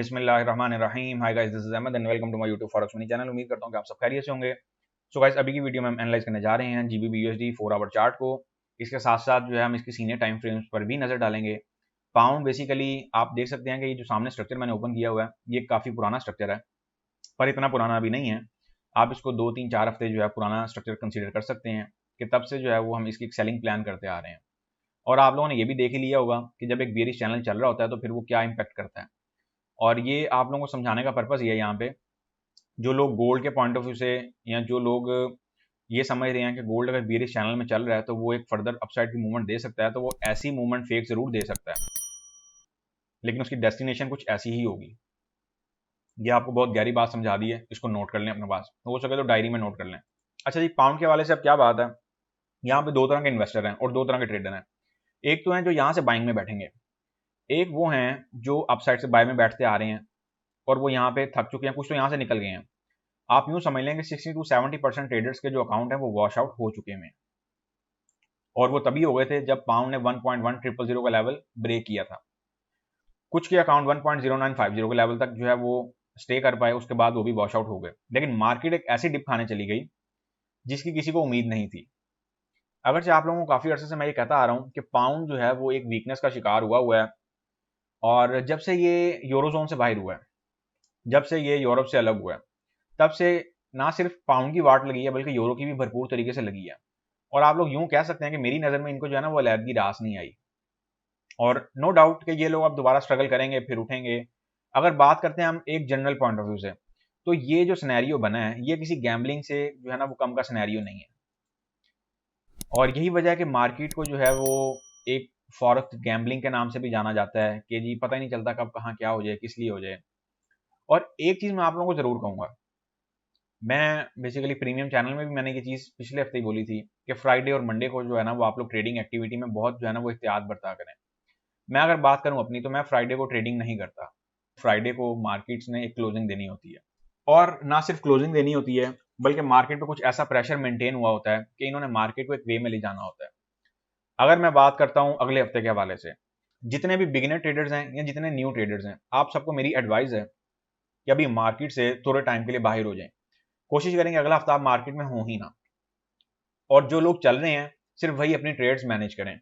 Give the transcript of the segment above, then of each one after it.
बिस्मिल्लाहिर्रहमानिर्रहीम। Hi guys, this is Ahmed and welcome to my YouTube forex money channel. उम्मीद करता हूं कि आप सब खैरियत से होंगे। सो गाइस, अभी की वीडियो में हम एनालाइज करने जा रहे हैं जीबीबी यूएसडी 4 आवर चार्ट को। इसके साथ साथ जो है हम इसकी सीनियर टाइम फ्रेम्स पर भी नजर डालेंगे। पाउंड बेसिकली आप देख सकते हैं कि ये जो सामने स्ट्रक्चर मैंने ओपन किया हुआ है ये काफी पुराना स्ट्रक्चर है, पर इतना पुराना अभी नहीं है। आप इसको 2 3 4 हफ्ते जो है पुराना स्ट्रक्चर कंसीडर कर सकते हैं कि तब से जो है वो हम इसकी सेलिंग प्लान करते आ रहे हैं। और आप लोगों ने ये भी देख ही लिया होगा कि जब एक बेयरिश चैनल चल रहा होता है तो फिर वो क्या इम्पैक्ट करता है। और ये आप लोगों को समझाने का पर्पस ये है यहाँ पे, जो लोग गोल्ड के पॉइंट ऑफ व्यू से या जो लोग ये समझ रहे हैं कि गोल्ड अगर बेयरिश चैनल में चल रहा है तो वो एक फर्दर अपसाइड की मूवमेंट दे सकता है, तो वो ऐसी मूवमेंट फेक जरूर दे सकता है, लेकिन उसकी डेस्टिनेशन कुछ ऐसी ही होगी। ये आपको बहुत गहरी बात समझा दी है, इसको नोट कर लें अपने पास, हो सके तो डायरी में नोट कर लें। अच्छा जी, पाउंड के हवाले से अब क्या बात है, यहाँ पे दो तरह के इन्वेस्टर हैं और दो तरह के ट्रेडर हैं। एक तो हैं जो यहाँ से बाइंग में बैठेंगे, एक वो हैं जो अपसाइड से बाय में बैठते आ रहे हैं और वो यहाँ पे थक चुके हैं, कुछ तो यहाँ से निकल गए हैं। आप यूं समझ लें कि 60 to 70% ट्रेडर्स के जो अकाउंट है वो वॉश आउट हो चुके हैं, और वो तभी हो गए थे जब पाउंड ने 1.1000 का लेवल ब्रेक किया था। कुछ के अकाउंट 1.0950 के लेवल तक जो है वो स्टे कर पाए, उसके बाद वो भी वॉश आउट हो गए। लेकिन मार्केट एक ऐसी डिप खाने चली गई जिसकी किसी को उम्मीद नहीं थी। अगरचे आप लोगों को काफी अरसे से मैं ये कहता आ रहा हूँ कि पाउंड जो है वो एक वीकनेस का शिकार हुआ है, और जब से ये यूरोजोन से बाहर हुआ है, जब से ये यूरोप से अलग हुआ है, तब से ना सिर्फ पाउंड की वाट लगी है बल्कि यूरो की भी भरपूर तरीके से लगी है। और आप लोग यूं कह सकते हैं कि मेरी नज़र में इनको जो है ना वो अलहदगी रास नहीं आई, और नो डाउट कि ये लोग अब दोबारा स्ट्रगल करेंगे फिर उठेंगे। अगर बात करते हैं हम एक जनरल पॉइंट ऑफ व्यू से, तो ये जो सिनेरियो बना है ये किसी गैम्बलिंग से जो है ना वो कम का सिनेरियो नहीं है। और यही वजह है कि मार्केट को जो है वो एक फॉरेक्स गैम्बलिंग के नाम से भी जाना जाता है कि जी पता ही नहीं चलता कब कहाँ क्या हो जाए, किस लिए हो जाए। और एक चीज़ मैं आप लोगों को ज़रूर कहूँगा, मैं बेसिकली प्रीमियम चैनल में भी मैंने ये चीज़ पिछले हफ्ते ही बोली थी कि फ्राइडे और मंडे को जो है ना वो आप लोग ट्रेडिंग एक्टिविटी में बहुत जो है ना वो एहतियात बरता करें। मैं अगर बात करूं अपनी, तो मैं फ्राइडे को ट्रेडिंग नहीं करता। फ्राइडे को मार्केट्स ने एक क्लोजिंग देनी होती है, और ना सिर्फ क्लोजिंग देनी होती है बल्कि मार्केट पे कुछ ऐसा प्रेशर मेंटेन हुआ होता है कि इन्होंने मार्केट को एक वे में ले जाना होता है। अगर मैं बात करता हूं अगले हफ्ते के हवाले से, जितने भी बिगिनर ट्रेडर्स हैं या जितने न्यू ट्रेडर्स हैं, आप सबको मेरी एडवाइस है कि अभी मार्केट से थोड़े टाइम के लिए बाहर हो जाएं। कोशिश करेंगे अगला हफ्ता आप मार्केट में हो ही ना, और जो लोग चल रहे हैं सिर्फ वही अपनी ट्रेड्स मैनेज करें।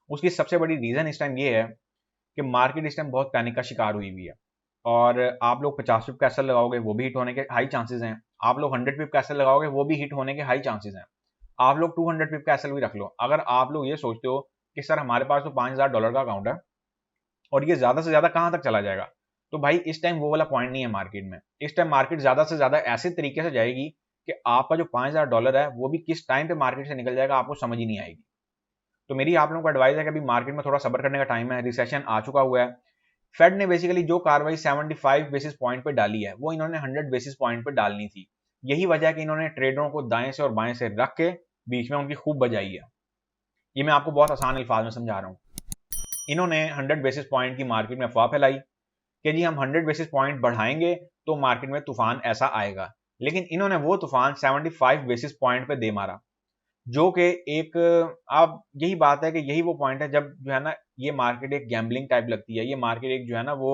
उसकी सबसे बड़ी रीजन इस टाइम ये है कि मार्केट इस टाइम बहुत पैनिक का शिकार हुई हुई है, और आप लोग 50 पिप कैसल लगाओगे वो भी हिट होने के हाई चांसेस हैं, आप लोग 100 पिप कैसल लगाओगे वो भी हिट होने के हाई चांसेस हैं, आप लोग 200 पिप कैसल भी रख लो। अगर आप लोग ये सोचते हो कि सर हमारे पास तो $5000 का अकाउंट है और ये ज्यादा से ज्यादा कहां तक चला जाएगा, तो भाई इस टाइम वो वाला पॉइंट नहीं है मार्केट में। इस टाइम मार्केट ज्यादा से ज्यादा ऐसे तरीके से जाएगी कि आपका जो $5000 है वो भी किस टाइम पे मार्केट से निकल जाएगा आपको समझ ही नहीं आएगी। तो मेरी आप लोगों को एडवाइस है कि अभी मार्केट में थोड़ा सब्र करने का टाइम है, रिसेशन आ चुका हुआ है। फेड ने बेसिकली जो कार्रवाई 75 बेसिस पॉइंट पे डाली है वो इन्होंने 100 बेसिस पॉइंट पे डालनी थी। यही वजह है कि इन्होंने ट्रेडरों को दाएं से और बाएं से रख के बीच में उनकी खूब बजाई है। ये मैं आपको बहुत आसान अल्फाज में समझा रहा हूँ। इन्होंने 100 बेसिस पॉइंट की मार्केट में अफवाह फैलाई कि जी हम 100 बेसिस पॉइंट बढ़ाएंगे तो मार्केट में तूफान ऐसा आएगा, लेकिन इन्होंने वो तूफान 75 बेसिस पॉइंट पे दे मारा, जो कि एक अब यही बात है कि यही वो पॉइंट है जब जो है ना ये मार्केट एक गैम्बलिंग टाइप लगती है। ये मार्केट एक जो है ना वो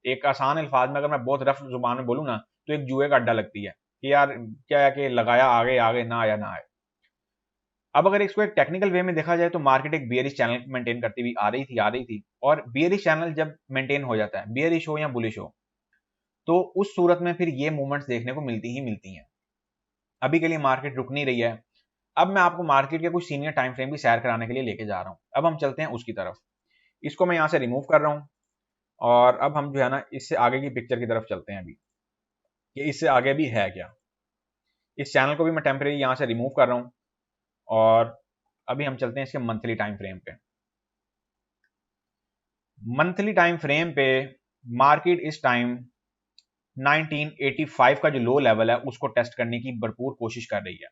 एक आसान अल्फाज में अगर मैं बहुत रफ जुबान में बोलूँ ना तो एक जुए का अड्डा लगती है कि यार क्या है कि लगाया आगे आगे ना आया ना आए। अब अगर इसको एक टेक्निकल वे में देखा जाए तो मार्केट एक बियरिश चैनल मेंटेन करती हुई आ रही थी, और बियरिश चैनल जब मेंटेन हो जाता है, बियरिश हो या बुलिश हो, तो उस सूरत में फिर ये मूवमेंट्स देखने को मिलती ही मिलती हैं। अभी के लिए मार्केट रुक नहीं रही है। अब मैं आपको मार्केट के कुछ सीनियर टाइम फ्रेम भी शेयर कराने के लिए लेके जा रहा हूं। अब हम चलते हैं उसकी तरफ। इसको मैं यहां से रिमूव कर रहा हूं, और अब हम जो है ना इससे आगे की पिक्चर की तरफ चलते हैं अभी कि इससे आगे भी है क्या। इस चैनल को भी मैं टेम्परेरी यहां से रिमूव कर रहा हूं, और अभी हम चलते हैं इसके मंथली टाइम फ्रेम पे। मंथली टाइम फ्रेम पे मार्केट इस टाइम 1985 का जो लो लेवल है उसको टेस्ट करने की भरपूर कोशिश कर रही है,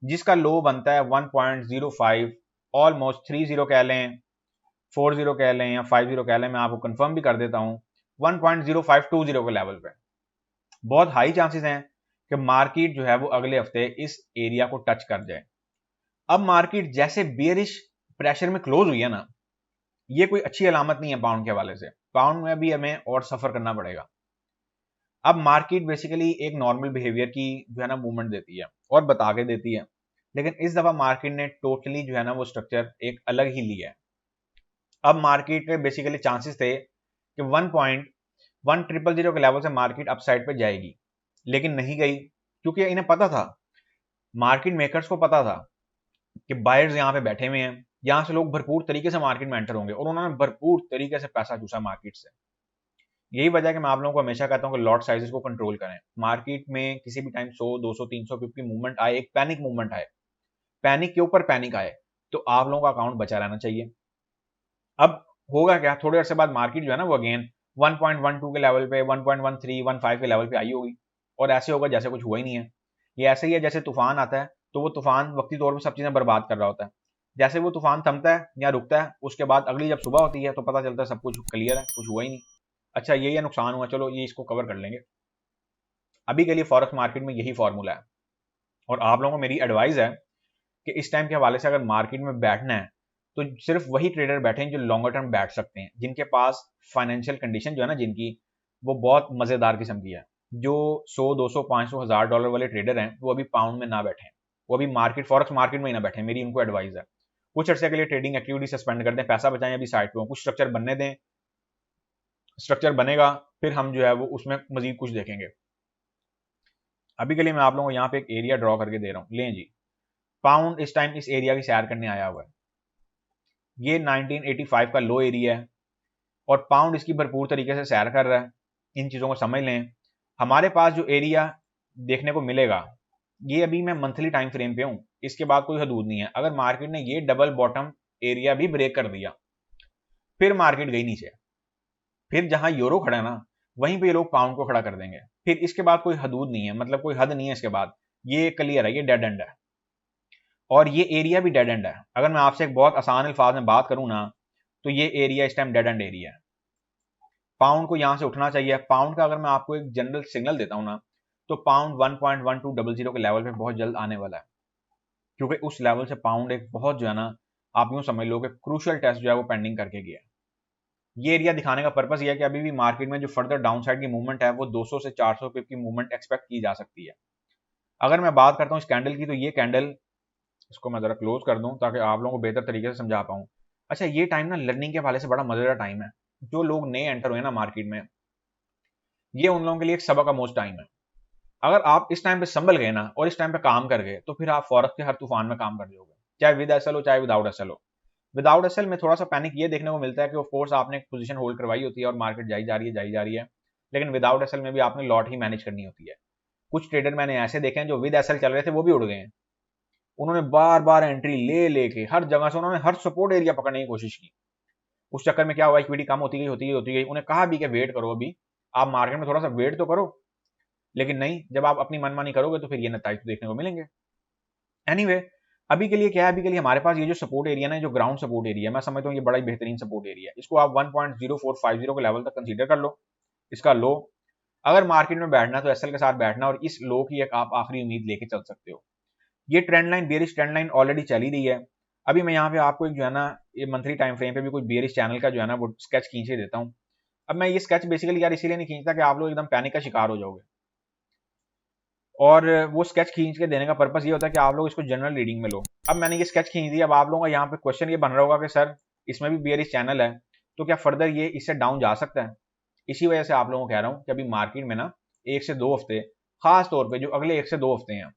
जिसका लो बनता है 1.05, ऑलमोस्ट 30 कह लें, 40 कह लें या 50 कह लें। मैं आपको कंफर्म भी कर देता हूं 1.0520 के लेवल पे बहुत हाई चांसेस हैं कि मार्केट जो है वो अगले हफ्ते इस एरिया को टच कर जाए। अब मार्केट जैसे बियरिश प्रेशर में क्लोज हुई है ना, ये कोई अच्छी अलामत नहीं है पाउंड के हवाले से। पाउंड में भी हमें और सफर करना पड़ेगा। अब मार्केट बेसिकली एक नॉर्मल बिहेवियर की जो है ना मूवमेंट देती है और बता के देती है, लेकिन इस दफा मार्केट ने टोटली जो है ना वो स्ट्रक्चर एक अलग ही लिया है। अब मार्केट के बेसिकली चांसेस थे कि 1.1000 के लेवल से मार्केट अपसाइड पे जाएगी, लेकिन नहीं गई, क्योंकि इन्हें पता था, मार्केट मेकर्स को पता था कि बायर्स यहाँ पे बैठे हुए हैं, यहाँ से लोग भरपूर तरीके से मार्केट में एंटर होंगे, और उन्होंने भरपूर तरीके से पैसा चूसा मार्केट से। यही वजह है कि मैं आप लोगों को हमेशा कहता हूँ कि लॉट साइजेस को कंट्रोल करें। मार्केट में किसी भी टाइम 100, 200, 300 पिप की मूवमेंट आए, एक पैनिक मूवमेंट आए, पैनिक के ऊपर पैनिक आए, तो आप लोगों का अकाउंट बचा रहना चाहिए। अब होगा क्या, थोड़े अर्से बाद मार्केट जो है ना वो अगेन 1.12 के लेवल पे, 1.13, 1.5 के लेवल पे आई होगी, और ऐसे होगा जैसे कुछ हुआ ही नहीं है। ये ऐसे ही है जैसे तूफान आता है, तो वो तूफान वक्ती तौर पर सब चीजें बर्बाद कर रहा होता है, जैसे वो तूफान थमता है या रुकता है, उसके बाद अगली जब सुबह होती है तो पता चलता है सब कुछ क्लियर है, कुछ हुआ ही नहीं। अच्छा यही है नुकसान हुआ, चलो ये इसको कवर कर लेंगे। अभी के लिए फॉरेक्स मार्केट में यही फॉर्मूला है, और आप लोगों को मेरी एडवाइस है कि इस टाइम के हवाले से अगर मार्केट में बैठना है तो सिर्फ वही ट्रेडर बैठें जो लॉन्गर टर्म बैठ सकते हैं, जिनके पास फाइनेंशियल कंडीशन जो है ना जिनकी, वो बहुत मजेदार किस्म की है। जो 100, 200, 500, $1000 वाले ट्रेडर हैं वो अभी पाउंड में ना बैठे, वो अभी मार्केट फॉरेक्स मार्केट में ही ना बैठे, मेरी उनको एडवाइस है। कुछ अर्से के लिए ट्रेडिंग एक्टिविटी सस्पेंड कर दें, पैसा बचाएं, अभी साइड पे कुछ स्ट्रक्चर बनने दें, स्ट्रक्चर बनेगा फिर हम जो है वो उसमें मजीद कुछ देखेंगे। अभी के लिए मैं आप लोगों को यहाँ पे एक एरिया ड्रॉ करके दे रहा हूँ, लें जी। पाउंड इस टाइम इस एरिया की सैर करने आया हुआ है, ये 1985 का लो एरिया है, और पाउंड इसकी भरपूर तरीके से सैर कर रहा है। इन चीज़ों को समझ लें। हमारे पास जो एरिया देखने को मिलेगा, ये अभी मैं मंथली टाइम फ्रेम पे हूँ, इसके बाद कोई हदूद नहीं है। अगर मार्केट ने ये डबल बॉटम एरिया भी ब्रेक कर दिया, फिर मार्केट गई नीचे, फिर जहां यूरो खड़ा है ना वहीं पे ये लोग पाउंड को खड़ा कर देंगे, फिर इसके बाद कोई हदूद नहीं है, मतलब कोई हद नहीं है इसके बाद। ये क्लियर है, ये डेड एंड है, और ये एरिया भी डेड एंड है। अगर मैं आपसे एक बहुत आसान अल्फाज में बात करूं ना, तो ये एरिया इस टाइम डेड एंड एरिया है। पाउंड को यहां से उठना चाहिए। पाउंड का अगर मैं आपको एक जनरल सिग्नल देता हूं ना, तो पाउंड 1.1200 के लेवल पे बहुत जल्द आने वाला है, क्योंकि उस लेवल से पाउंड एक बहुत जो है ना, आप यूं समझ लो कि क्रूशियल टेस्ट जो है वो पेंडिंग करके गया है। ये एरिया दिखाने का पर्पस ये है कि अभी भी मार्केट में जो फर्दर डाउन साइड की मूवमेंट है वो 200 से 400 पिप की मूवमेंट एक्सपेक्ट की जा सकती है। अगर मैं बात करता हूँ इस कैंडल की, तो ये कैंडल, इसको मैं जरा क्लोज कर दूं ताकि आप लोगों को बेहतर तरीके से समझा पाऊं। अच्छा ये टाइम ना लर्निंग के हवाले से बड़ा मजेदार टाइम है। जो लोग नए एंटर हुए ना मार्केट में, ये उन लोगों के लिए एक सबक आमोज टाइम है। अगर आप इस टाइम पे संभल गए ना और इस टाइम पे काम कर गए, तो फिर आप फॉरेक्स के हर तूफान में काम कर जाओगे, चाहे विद एसएल हो चाहे विदाउट एसएल हो। विदाउट एसएल में थोड़ा सा पैनिक ये देखने को मिलता है कि ऑफ कोर्स आपने एक पोजीशन होल्ड करवाई होती है और मार्केट जाई जा रही है, जाई जा रही है, लेकिन विदाउट एसएल में भी आपने लॉट ही मैनेज करनी होती है। कुछ ट्रेडर मैंने ऐसे देखे हैं जो विद एसएल चल रहे थे वो भी उड़ गए हैं। उन्होंने बार बार एंट्री ले लेके हर जगह से उन्होंने हर सपोर्ट एरिया पकड़ने की कोशिश की। उस चक्कर में क्या हुआ, इक्विटी कम होती गई। उन्हें कहा भी कि वेट करो, अभी आप मार्केट में थोड़ा सा वेट तो करो, लेकिन नहीं, जब आप अपनी मनमानी करोगे तो फिर ये नतीजे तो देखने को मिलेंगे। एनीवे, अभी के लिए क्या है, अभी के लिए हमारे पास ये जो सपोर्ट एरिया ना, जो ग्राउंड सपोर्ट एरिया, मैं समझता हूँ ये बड़ा ही बेहतरीन सपोर्ट एरिया है। इसको आप 1.0450 के लेवल तक कंसीडर कर लो, इसका लो। अगर मार्केट में बैठना तो एसएल के साथ बैठना, और इस लो की एक आप आखिरी उम्मीद लेके चल सकते हो। ये trend line, bearish trend line already चली रही है। अभी मैं यहाँ पे आपको एक जो है ना, ये मंथली टाइम फ्रेम पे भी कुछ बेरिश चैनल का जो है ना वो स्केच खींच के देता हूँ। अब मैं ये स्केच बेसिकली यार इसीलिए नहीं खींचता कि आप लोग एकदम पैनिक का शिकार हो जाओगे, और वो स्केच खींच के देने का पर्पस ये होता है कि आप लोग इसको जनरल रीडिंग में लो। अब मैंने ये स्केच खींच दिया, अब आप लोगों का यहाँ पे क्वेश्चन ये बन रहा होगा कि सर इसमें भी बेरिश चैनल है, तो क्या फर्दर ये इससे डाउन जा सकता है? इसी वजह से आप लोगों को कह रहा हूँ कि अभी मार्केट में ना 1 से 2 हफ्ते, खास तौर पे जो अगले 1 से 2 हफ्ते हैं,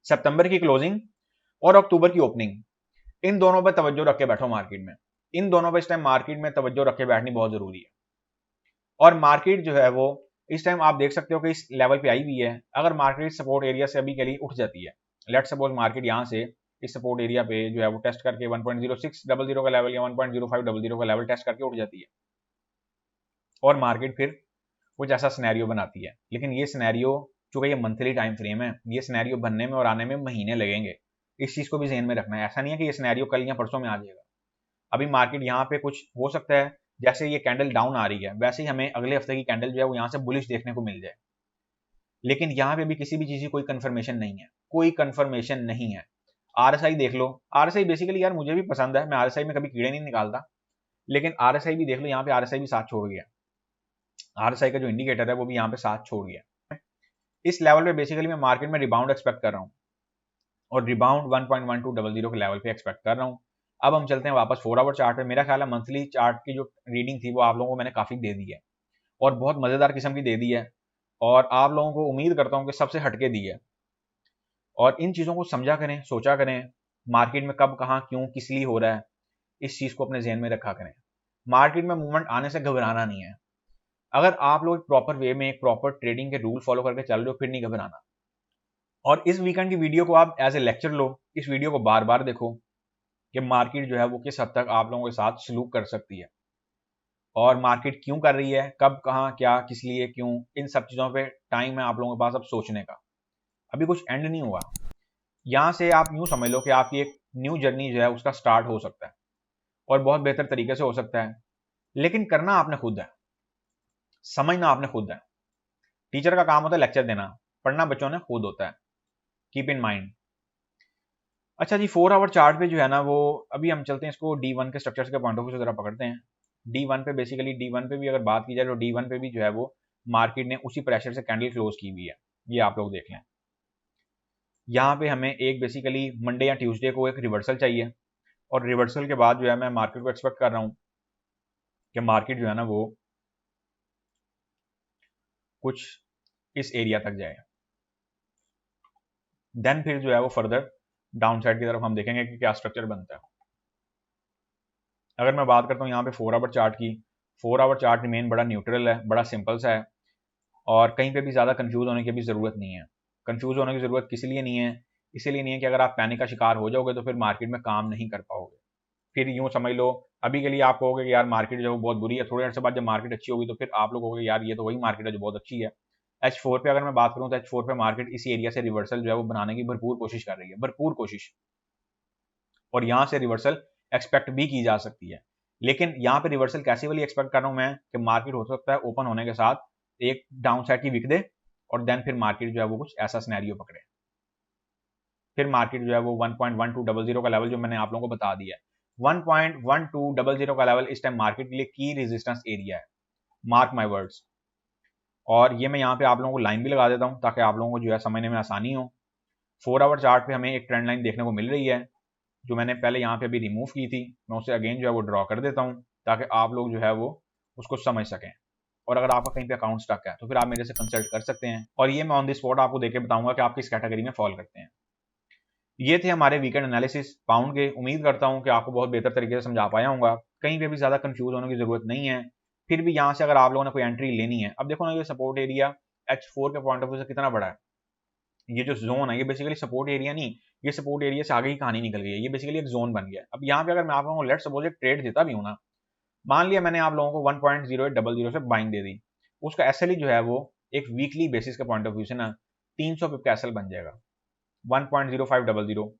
सितंबर की क्लोजिंग और अक्टूबर की ओपनिंग, इन दोनों पर तवज्जो रख के बैठो मार्केट में। इन दोनों पर इस टाइम मार्केट में तवज्जो रख के बैठनी बहुत जरूरी है। और मार्केट जो है वो इस टाइम आप देख सकते हो कि इस लेवल पे आई हुई है। अगर मार्केट सपोर्ट एरिया से अभी के लिए उठ जाती है, लेट सपोज मार्केट यहाँ से इस सपोर्ट एरिया पे जो है वो टेस्ट करके 1.0600 का लेवल या 1.0500 का लेवल टेस्ट करके उठ जाती है, और मार्केट फिर कुछ ऐसा सिनेरियो बनाती है। लेकिन ये सिनेरियो, चूंकि ये मंथली टाइम फ्रेम है, ये सिनेरियो बनने में और आने में महीने लगेंगे। इस चीज को भी ज़हन में रखना है। ऐसा नहीं है कि ये सिनेरियो कल या परसों में आ जाएगा। अभी मार्केट यहाँ पे कुछ हो सकता है, जैसे ये कैंडल डाउन आ रही है वैसे ही हमें अगले हफ्ते की कैंडल जो है वो यहाँ से बुलिश देखने को मिल जाए। लेकिन यहाँ पे भी किसी भी चीज की कोई कंफर्मेशन नहीं है, कोई कंफर्मेशन नहीं है। आरएसआई देख लो, आरएसआई बेसिकली यार मुझे भी पसंद है, मैं आरएसआई में कभी कीड़े नहीं निकालता, लेकिन आरएसआई भी देख लो, यहाँ पे आरएसआई भी साथ छोड़ गया। RSI का जो इंडिकेटर है वो भी यहाँ पे साथ छोड़ गया। इस लेवल पे बेसिकली मैं मार्केट में रिबाउंड एक्सपेक्ट कर रहा हूँ और रिबाउंड 1.1200 के लेवल पे एक्सपेक्ट कर रहा हूँ। अब हम चलते हैं वापस 4 आवर चार्ट पे। मेरा ख्याल है मंथली चार्ट की जो रीडिंग थी वो आप लोगों को मैंने काफ़ी दे दी है और बहुत मज़ेदार किस्म की दे दी है, और आप लोगों को उम्मीद करता हूँ कि सबसे हटके दी है। और इन चीज़ों को समझा करें, सोचा करें, मार्केट में कब, कहाँ, क्यों, किस लिए हो रहा है, इस चीज़ को अपने जहन में रखा करें। मार्केट में मूवमेंट आने से घबराना नहीं है। अगर आप लोग प्रॉपर वे में एक प्रॉपर ट्रेडिंग के रूल फॉलो करके चल रहे हो, फिर नहीं घबराना। और इस वीकेंड की वीडियो को आप एज ए लेक्चर लो, इस वीडियो को बार बार देखो कि मार्केट जो है वो किस हद तक आप लोगों के साथ सलूक कर सकती है, और मार्केट क्यों कर रही है, कब, कहाँ, क्या, किस लिए, क्यों, इन सब चीज़ों पे टाइम है आप लोगों के पास अब सोचने का। अभी कुछ एंड नहीं हुआ। यहाँ से आप यूँ समझ लो कि आपकी एक न्यू जर्नी जो है उसका स्टार्ट हो सकता है, और बहुत बेहतर तरीके से हो सकता है। लेकिन करना आपने खुद है, समझना आपने खुद है। टीचर का काम होता है लेक्चर देना, पढ़ना बच्चों ने खुद होता है। Keep in mind. अच्छा जी, 4 आवर चार्ट पे जो है ना वो, अभी हम चलते हैं इसको D1 के स्ट्रक्चर्स के पॉइंट ऑफ व्यू से जरा पकड़ते हैं। D1 पे बेसिकली, D1 पे भी अगर बात की जाए तो D1 पे भी जो है वो मार्केट ने उसी प्रेशर से कैंडल क्लोज की हुई है। ये आप लोग देख लें। यहाँ पे हमें एक बेसिकली मंडे या ट्यूसडे को एक रिवर्सल चाहिए, और रिवर्सल के बाद जो है मैं मार्केट को एक्सपेक्ट कर रहा हूँ कि मार्केट जो है ना वो कुछ इस एरिया तक जाए। देन फिर जो है वो फर्दर डाउन साइड की तरफ हम देखेंगे कि क्या स्ट्रक्चर बनता है। अगर मैं बात करता हूँ यहाँ पे 4 आवर चार्ट की, 4 आवर चार्ट रिमेन बड़ा न्यूट्रल है, बड़ा सिंपल सा है, और कहीं पे भी ज़्यादा कंफ्यूज होने की भी ज़रूरत नहीं है। कंफ्यूज होने की ज़रूरत किस लिए नहीं है? इसीलिए नहीं है कि अगर आप पैनिक का शिकार हो जाओगे तो फिर मार्केट में काम नहीं कर पाओगे। फिर यूँ समझ लो, अभी के लिए आप कहोगे कि यार मार्केट जो है बहुत बुरी है, थोड़ी देर से बाद जब मार्केट अच्छी होगी तो फिर आप लोग कहोगे यार ये तो वही मार्केट है जो बहुत अच्छी है। H4 पे अगर मैं बात करूँ तो H4 पे मार्केट इसी एरिया से रिवर्सल जो है वो बनाने की भरपूर कोशिश कर रही है, भरपूर कोशिश, और यहाँ से रिवर्सल एक्सपेक्ट भी की जा सकती है। लेकिन यहाँ पे रिवर्सल कैसी वाली एक्सपेक्ट कर रहा हूँ मैं कि मार्केट हो सकता है ओपन होने के साथ एक डाउन साइड की विक दे, और देन फिर मार्केट जो है वो कुछ ऐसा सिनेरियो पकड़े। फिर मार्केट जो है वो 1.1200 का लेवल जो मैंने आप लोगों को बता दिया है, 1.1200 का लेवल इस टाइम मार्केट के लिए की रेजिस्टेंस एरिया है। Mark my words. और ये मैं यहाँ पे आप लोगों को लाइन भी लगा देता हूँ ताकि आप लोगों को जो है समझने में आसानी हो। 4 आवर चार्ट पे हमें एक ट्रेंड लाइन देखने को मिल रही है, जो मैंने पहले यहाँ पे अभी रिमूव की थी। मैं उसे अगेन जो है वो ड्रॉ कर देता हूँ ताकि आप लोग जो है वो उसको समझ सकें। और अगर आपका कहीं पे अकाउंट स्टक है तो फिर आप मेरे से कंसल्ट कर सकते हैं, और ये मैं ऑन द स्पॉट आपको देके बताऊंगा कि आप किस कैटेगरी में फॉल करते हैं। ये थे हमारे वीकेंड एनालिसिस पाउंड के। उम्मीद करता हूँ कि आपको बहुत बेहतर तरीके से समझा पाया हूँ, कहीं पे भी ज़्यादा कंफ्यूज होने की ज़रूरत नहीं है। फिर भी यहाँ से अगर आप लोगों ने कोई एंट्री लेनी है, अब देखो ना ये सपोर्ट एरिया H4 के पॉइंट ऑफ व्यू से कितना बड़ा है। ये जो जोन है ये बेसिकली सपोर्ट एरिया नहीं, ये सपोर्ट एरिया से आगे ही कहानी निकल गई है, ये बेसिकली एक जोन बन गया। अब यहाँ पे अगर मैं आप लोगों को लेट सपोज एक ट्रेड देता भी हूँ ना, मान लिया मैंने आप लोगों को 1.0800 से बाइंग दे दी, उसका एसएल जो है वो एक वीकली बेसिस के पॉइंट ऑफ व्यू से ना 300 पिप का एसएल बन जाएगा 1.0500,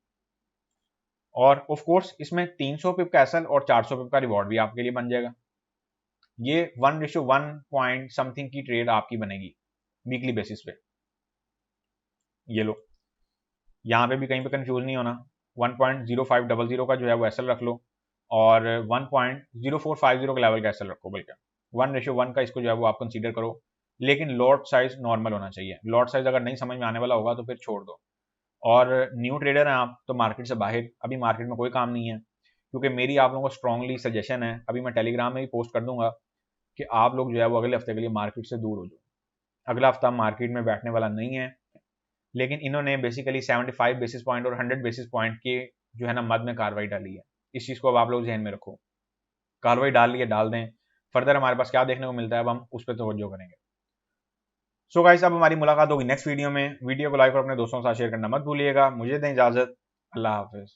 और ऑफ कोर्स इसमें 300 पिप का एसएल और 400 पिप का रिवॉर्ड भी आपके लिए बन जाएगा। ये 1:1 पॉइंट समथिंग की ट्रेड आपकी बनेगी वीकली बेसिस पे। ये लो, यहाँ पे भी कहीं पे कंफ्यूज नहीं होना। 1.0500 का जो है वो एसएल रख लो, और 1.0450 का लेवल का एसएल रखो, बल्कि 1:1 का इसको जो है वो आप कंसीडर करो। लेकिन लॉट साइज नॉर्मल होना चाहिए। लॉट साइज अगर नहीं समझ में आने वाला होगा तो फिर छोड़ दो। और न्यू ट्रेडर हैं आप तो मार्केट से बाहर, अभी मार्केट में कोई काम नहीं है, क्योंकि मेरी आप लोगों को स्ट्रांगली सजेशन है, अभी मैं टेलीग्राम में भी पोस्ट कर दूंगा कि आप लोग जो है वो अगले हफ्ते के लिए मार्केट से दूर हो जाओ। अगला हफ्ता मार्केट में बैठने वाला नहीं है, लेकिन इन्होंने बेसिकली 75 बेसिस पॉइंट और 100 बेसिस पॉइंट के जो है ना मद में कार्रवाई डाली है। इस चीज़ को अब आप लोग ध्यान में रखो, कार्रवाई डाल ली है, डाल दें। फर्दर हमारे पास क्या देखने को मिलता है अब हम उस पर तवज्जो करेंगे। सो गाइस, अब हमारी मुलाकात होगी नेक्स्ट वीडियो में। वीडियो को लाइक और अपने दोस्तों के साथ शेयर करना मत भूलिएगा। मुझे दें इजाजत, अल्लाह हाफिज।